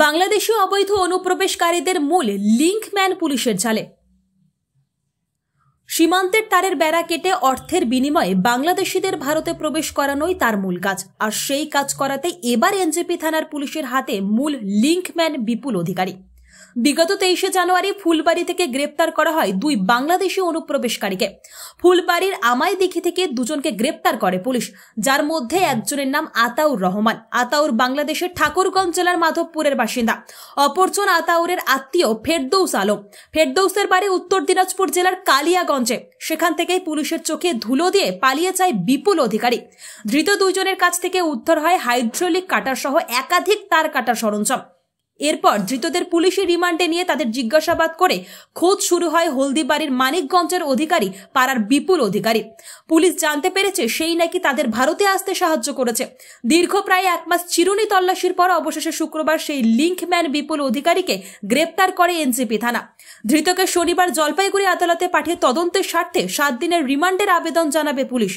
বাংলাদেশি অবৈধ অনুপ্রবেশকারীদের মূল লিঙ্কম্যান পুলিশের জালে। সীমান্তের তারের বেড়া কেটে অর্থের বিনিময়ে বাংলাদেশিদের ভারতে প্রবেশ করানোই তার মূল কাজ। আর সেই কাজ করাতে এবার এনজেপি থানার পুলিশের হাতে মূল লিঙ্কম্যান বিপুল অধিকারী। বিগত 23শে জানুয়ারি ফুলবাড়ি থেকে গ্রেপ্তার করা হয় দুই বাংলাদেশি অনুপ্রবেশকারীকে। ফুলবাড়ির আমাইদিঘি থেকে দুজনকে গ্রেপ্তার করে পুলিশ, যার মধ্যে একজনের নাম আতাউর রহমান। আতাউর বাংলাদেশের ঠাকুরগঞ্জ জেলার মাধবপুরের বাসিন্দা। অপরজন আতাউরের আত্মীয় ফেরদৌস আলম। ফেরদৌসের বাড়ি উত্তর দিনাজপুর জেলার কালিয়াগঞ্জে। সেখান থেকেই পুলিশের চোখে ধুলো দিয়ে পালিয়ে যায় বিপুল অধিকারী। ধৃত দুইজনের কাছ থেকে উদ্ধার হয় হাইড্রোলিক কাটার সহ একাধিক তার কাটার সরঞ্জাম। এরপর ধৃতদের পুলিশি রিমান্ডে নিয়ে তাদের জিজ্ঞাসাবাদ করে খোঁজ শুরু হয় হলদিবাড়ির মানিকগঞ্জের অধিকারী পাড়ার বিপুল অধিকারী। পুলিশ জানতে পেরেছে সেই নাকি তাদের ভারতে আসতে সাহায্য করেছে। দীর্ঘ প্রায় 1 মাস চিরুনি তল্লাশির পর অবশেষে শুক্রবার সেই লিঙ্কম্যান বিপুল অধিকারীকে গ্রেপ্তার করে এনজেপি থানা। ধৃতকে শনিবার জলপাইগুড়ি আদালতে পাঠিয়ে তদন্তের স্বার্থে 7 দিনের রিমান্ডের আবেদন জানাবে পুলিশ।